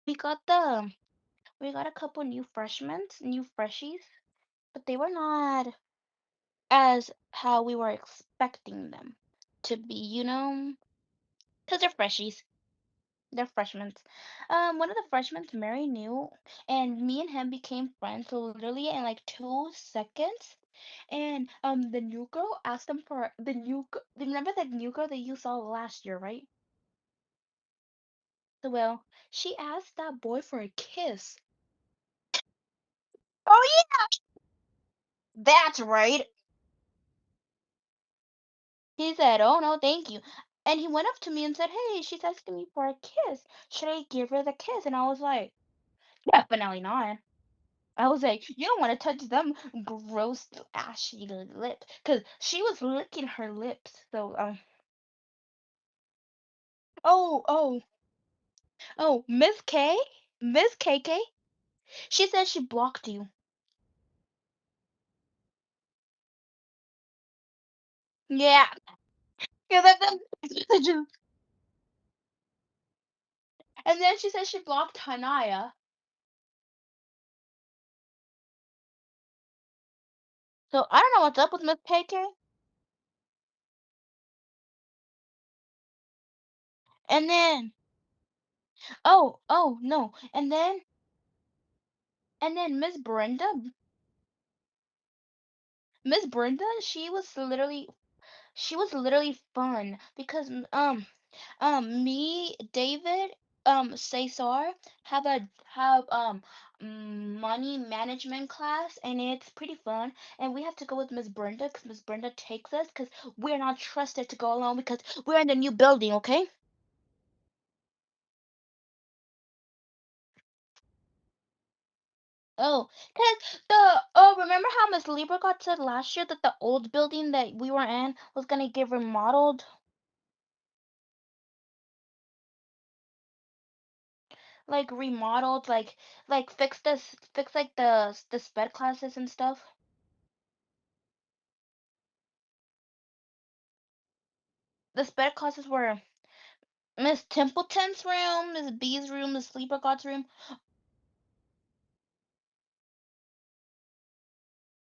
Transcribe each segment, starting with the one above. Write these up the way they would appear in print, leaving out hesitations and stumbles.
We got the we got a couple new freshmen, new freshies, but they were not as how we were expecting them to be, because they're freshies. They're freshmen. One of the freshmen very new, and me and him became friends literally in like 2 seconds. And the new girl asked him for the remember that new girl that you saw last year, right? So well, she asked that boy for a kiss. Oh yeah, that's right. He said, "Oh no, thank you." And he went up to me and said, "Hey, she's asking me for a kiss. Should I give her the kiss?" And I was like, "Definitely not." I was like, "You don't want to touch them gross, ashy lips," because she was licking her lips. So, oh, oh, oh, Miss KK, she said she blocked you. Yeah, yeah, that, and then she said she blocked Hanaya. So I don't know what's up with Miss KK. And then, oh no, and then Miss Brenda, she was literally fun because me, David, Cesar have money management class, and it's pretty fun. And we have to go with Miss Brenda because Miss Brenda takes us because we're not trusted to go alone because we're in the new building, okay? Oh, cause remember how Miss Libra got said last year that the old building that we were in was gonna get remodeled, like fix like the sped classes and stuff. The sped classes were Miss Templeton's room, Miss B's room, Miss Libra God's room.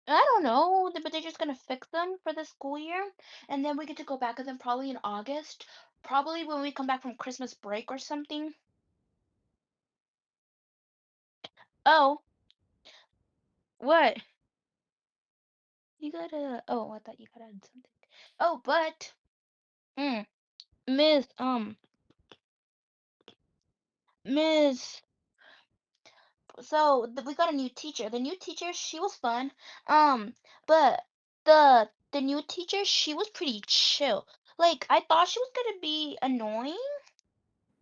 I don't know, but they're just gonna fix them for the school year, and then we get to go back to them probably in August, probably when we come back from Christmas break or something. Oh, what? You gotta. Oh, I thought you gotta add something. Oh, but mm, Miss Miss. So we got a new teacher. The new teacher, she was fun. But the new teacher, she was pretty chill. Like I thought she was gonna be annoying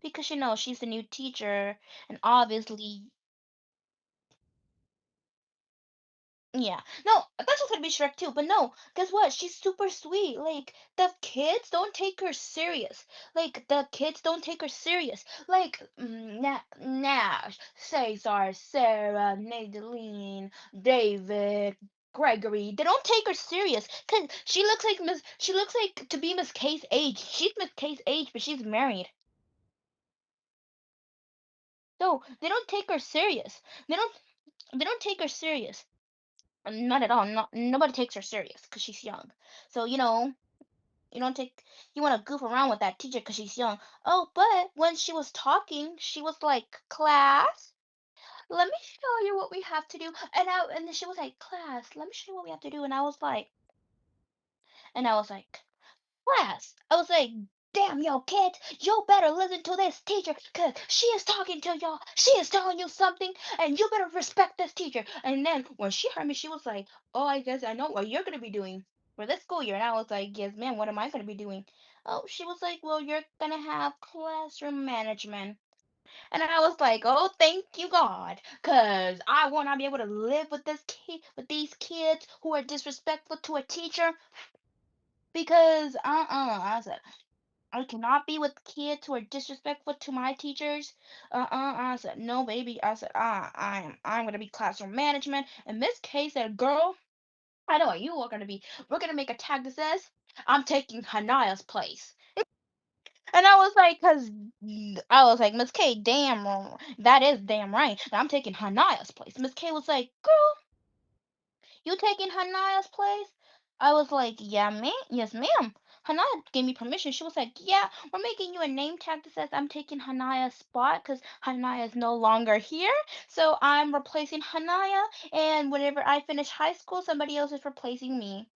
because she's the new teacher, and obviously, yeah. No, that's was gonna be Shrek too, but no, guess what? She's super sweet. Like the kids don't take her serious. Like Nash, Cesar, Sarah, Nadine, David, Gregory. They don't take her serious because she looks like to be Miss K's age. She's Miss K's age, but she's married. No, they don't take her serious. They don't take her serious. Not at all. Nobody takes her serious because she's young. So you don't take you want to goof around with that teacher because she's young. Oh, but when she was talking, she was like, "Class, let me show you what we have to do." And then she was like, "Class, let me show you what we have to do." And I was like, "Class." I was like, "Damn, yo, kids, you better listen to this teacher, cause she is talking to y'all. She is telling you something, and you better respect this teacher." And then when she heard me, she was like, "Oh, I guess I know what you're gonna be doing for this school year." And I was like, "Yes, ma'am. What am I gonna be doing?" Oh, she was like, "Well, you're gonna have classroom management." And I was like, "Oh, thank you, God, cause I will not be able to live with with these kids who are disrespectful to a teacher." Because I said I cannot be with kids who are disrespectful to my teachers. I said, no, baby. I said, I'm gonna be classroom management. And Miss K said, girl, I know what you are gonna be. We're gonna make a tag that says, I'm taking Hanaya's place. And I was like, cause I was like, Miss K, damn, that is damn right. I'm taking Hanaya's place. Miss K was like, girl, you taking Hanaya's place? I was like, yeah, ma'am. Yes, ma'am. Hanaya gave me permission. She was like, yeah, we're making you a name tag that says I'm taking Hanaya's spot because Hanaya is no longer here. So I'm replacing Hanaya, and whenever I finish high school, somebody else is replacing me.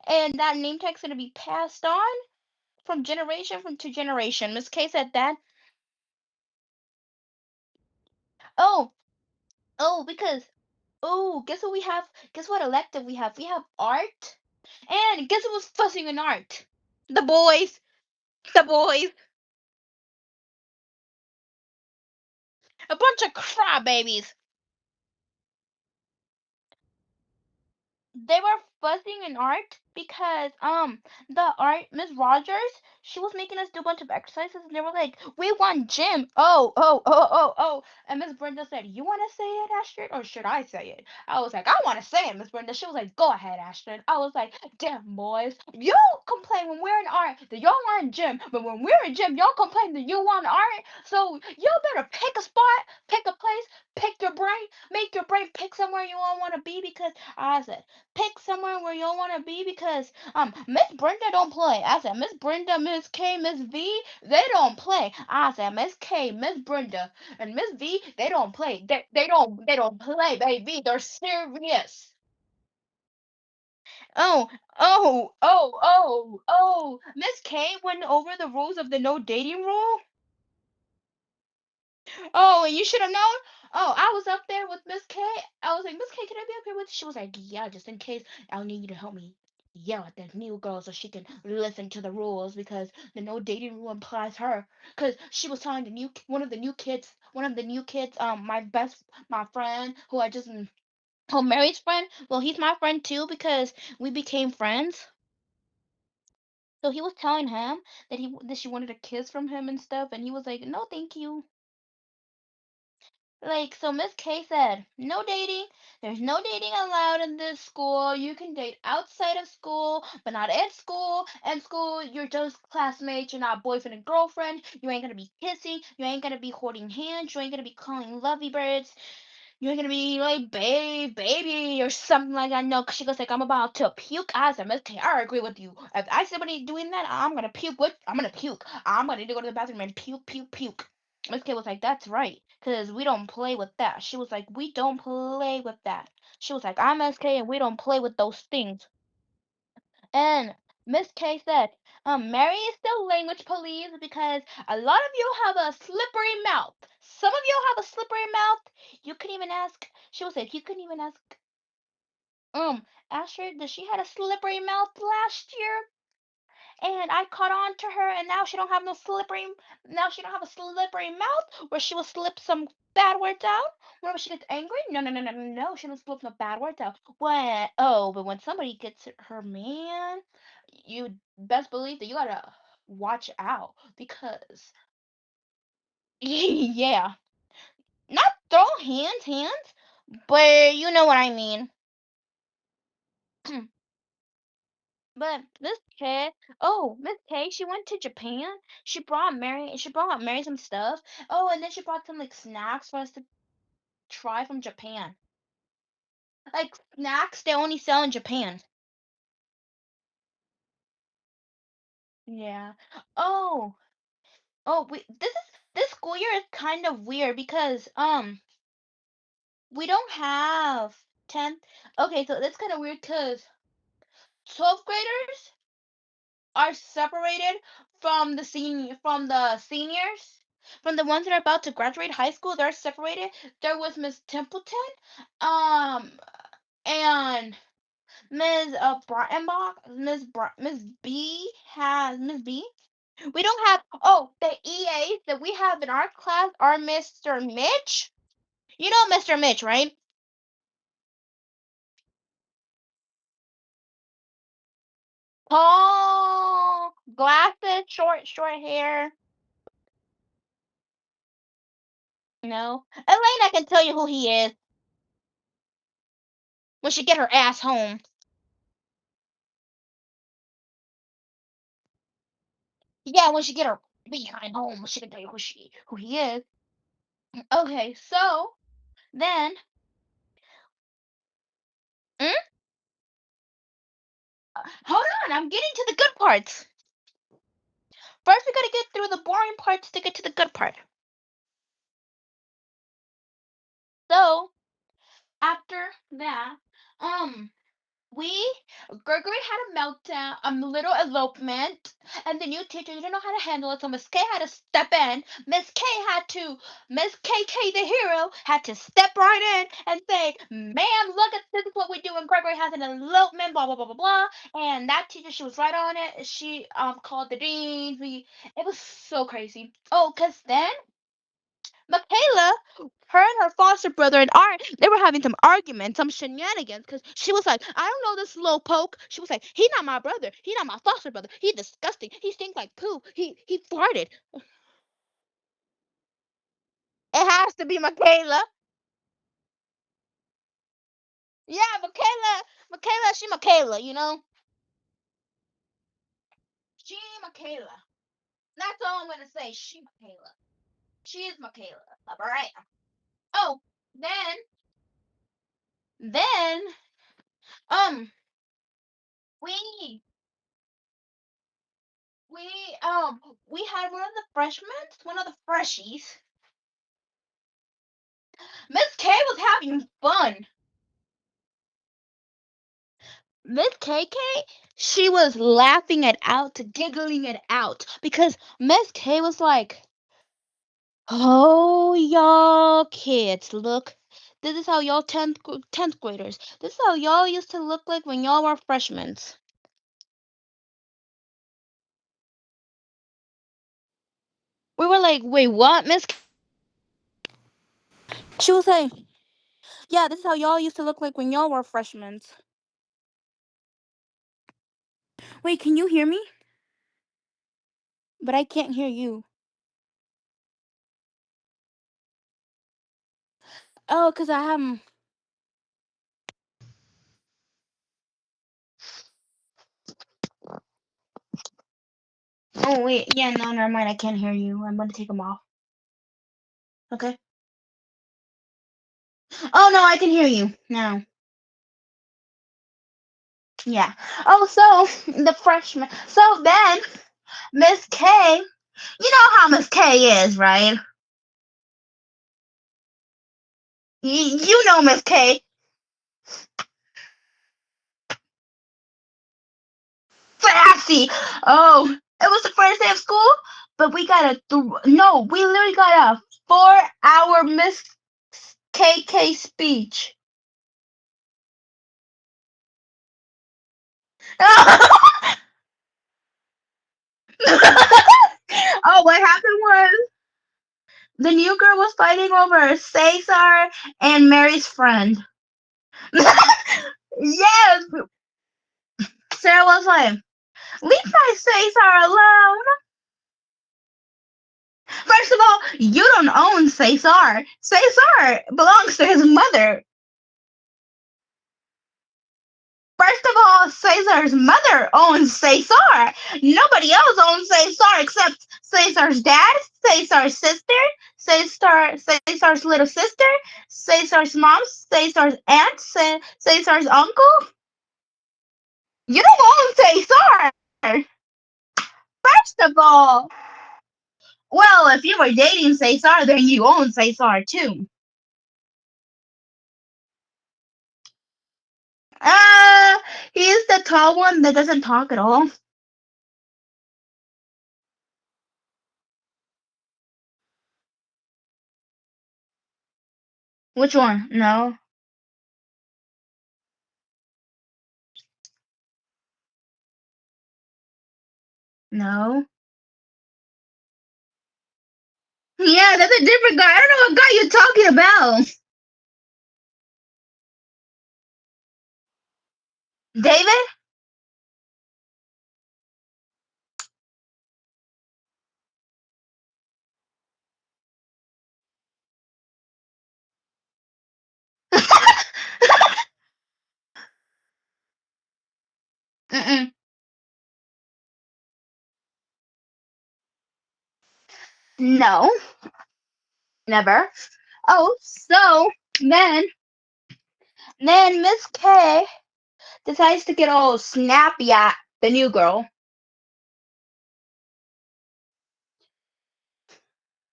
And that name tag's gonna be passed on from generation from to generation. Miss K said that. Oh, oh, because oh, guess what we have? Guess what elective we have? We have art. And guess who was fussing in art? The boys. The boys. A bunch of crybabies. They were fussing in art because the art Miss Rogers, she was making us do a bunch of exercises and they were like, we want gym. Oh. And Miss Brenda said, you wanna say it, Astrid, or should I say it? I was like, I wanna say it, Miss Brenda. She was like, go ahead, Astrid. I was like, damn boys. You complain when we're in art that y'all want gym, but when we're in gym, y'all complain that you want art. So y'all better pick a spot, pick a place, pick your brain, make your brain pick somewhere you all wanna be because I said pick somewhere where you want to be because Miss Brenda don't play. I said Miss Brenda, Miss K, Miss V, they don't play. I said Miss K, Miss Brenda, and Miss V, they don't play. They don't play, baby. They're serious. Oh. Miss K went over the rules of the no dating rule. Oh, and you should have known. Oh, I was up there with Miss K. I was like, Miss K, can I be up here with you? She was like, yeah, just in case. I'll need you to help me yell at the new girl so she can listen to the rules because the no dating rule implies her. Cause she was telling one of the new kids, my friend who I just, who Mary's friend. Well, he's my friend too because we became friends. So he was telling him that she wanted a kiss from him and stuff, and he was like, no, thank you. Like, so Miss K said, no dating. There's no dating allowed in this school. You can date outside of school, but not at school. At school, you're just classmates. You're not boyfriend and girlfriend. You ain't gonna be kissing. You ain't gonna be holding hands. You ain't gonna be calling lovey birds. You ain't gonna be like, babe, baby, or something like that. No, 'cause she goes like, I'm about to puke. I said, Miss K, I agree with you. If I see somebody doing that, I'm gonna puke. I'm gonna puke. I'm gonna need to go to the bathroom and puke, puke, puke. Miss K was like, that's right, 'cause we don't play with that. She was like, we don't play with that. She was like, I'm SK and we don't play with those things. And Miss K said, Mary is still language police because a lot of you have a slippery mouth. Some of you have a slippery mouth. You could even ask, she was like, you couldn't even ask, Astrid, that she had a slippery mouth last year. And I caught on to her, and now she don't have no slippery. Now she don't have a slippery mouth where she will slip some bad words out. Whenever she gets angry, no, she don't slip no bad words out. But when somebody gets her man, you best believe that you gotta watch out because yeah, not throw hands, but you know what I mean. But Miss K, she went to Japan. She brought Mary some stuff. Oh, and then she brought some like snacks for us to try from Japan. Like snacks they only sell in Japan. Yeah. Oh, this school year is kind of weird because we don't have 10th. Okay, so that's kind of weird because 12th graders are separated from the seniors. From the ones that are about to graduate high school, they're separated. There was Miss Templeton, um, and Ms. Breitenbach, Miss B. We don't have the EAs that we have in our class are Mr. Mitch. You know Mr. Mitch, right? Tall, glasses, short hair. No, Elena can tell you who he is when she get her ass home. Yeah, when she get her. behind home. She can tell you who he is. Okay, so then, mm, hold on, I'm getting to the good parts. First, we gotta get through the boring parts to get to the good part. So after that, um, we Gregory had a meltdown, a little elopement, and the new teacher didn't know how to handle it, so Miss K had to step in. Miss KK the hero had to step right in and say, "Ma'am, look at this is what we do when Gregory has an elopement, blah blah blah blah blah." And that teacher, she was right on it. She called the dean. It was so crazy. Oh, cause then Michaela, her and her foster brother and Art, they were having some arguments, some shenanigans, because she was like, I don't know this slow poke. She was like, he not my brother. He not my foster brother. He disgusting. He stinks like poo. He farted. It has to be Michaela. Yeah, Michaela, she Michaela, you know? She Michaela. That's all I'm gonna say. She Michaela. She is Michaela. Alright. Oh, then, um, we we we had one of the freshmen, one of the freshies. Miss K was having fun. Miss KK, she was laughing it out, giggling it out, because Miss K was like, "Oh, y'all kids, look. This is how y'all 10th graders. This is how y'all used to look like when y'all were freshmen." We were like, "Wait, what, Miss K?" She was like, "Yeah, this is how y'all used to look like when y'all were freshmen." Wait, can you hear me? But I can't hear you. Oh, cause I have. Oh wait, yeah, no, never mind. I can't hear you. I'm gonna take them off. Okay. Oh no, I can hear you now. Yeah. Oh, so the freshman. So then Miss K, you know how Miss K is, right? You know Miss K, sassy. Oh, it was the first day of school, but we got no, we literally got a 4-hour Miss KK speech. Oh, what happened was the new girl was fighting over Cesar and Mary's friend. Yes, Sarah was like, leave my Cesar alone. First of all, you don't own Cesar. Cesar belongs to his mother. First of all, Cesar's mother owns Cesar. Nobody else owns Cesar except Cesar's dad, Cesar's sister, Cesar's little sister, Cesar's mom, Cesar's aunt, Cesar's uncle. You don't own Cesar. First of all, well, if you were dating Cesar, then you own Cesar too. Uh, he's the tall one that doesn't talk at all. Which one? No, no. Yeah, that's a different guy. I don't know what guy you're talking about. David? Mm-mm. No, never. Oh, so then then Miss K decides to get all snappy at the new girl.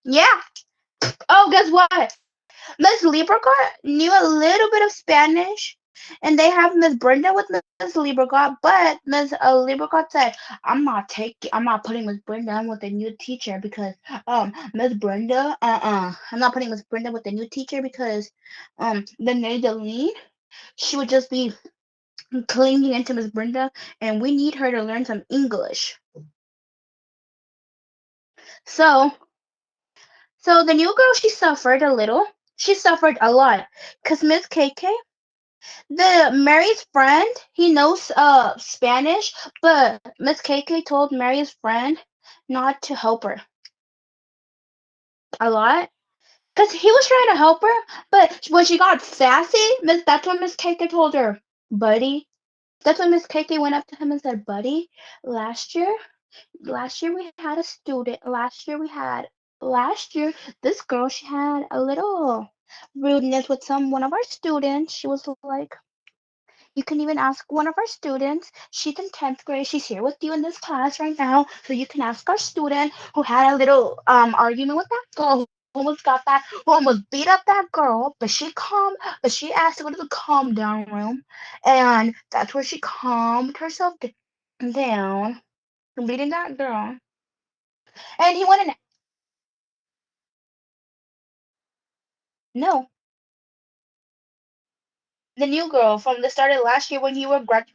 Yeah. Oh, guess what? Miss Librecott knew a little bit of Spanish, and they have Miss Brenda with Miss Librecott, but Miss Librecott said, I'm not putting Miss Brenda with the new teacher because Miss Brenda, I'm not putting Miss Brenda with the new teacher because the Nadine, she would just be clinging into Miss Brenda, and we need her to learn some English. So, so the new girl, she suffered a little. She suffered a lot, cause Miss KK, the Mary's friend, he knows Spanish, but Miss KK told Mary's friend not to help her a lot. Cause he was trying to help her, but when she got sassy, that's when Miss KK told her, buddy. That's when Miss KK went up to him and said, buddy, last year last year we had a student last year this girl, she had a little rudeness with some one of our students. She was like, you can even ask one of our students. She's in 10th grade. She's here with you in this class right now. So you can ask our student who had a little argument with that girl, who almost got that, who almost beat up that girl, but she asked to go to the calm down room, and that's where she calmed herself down from beating that girl. And he went in. No, the new girl from the start of last year when you were grad.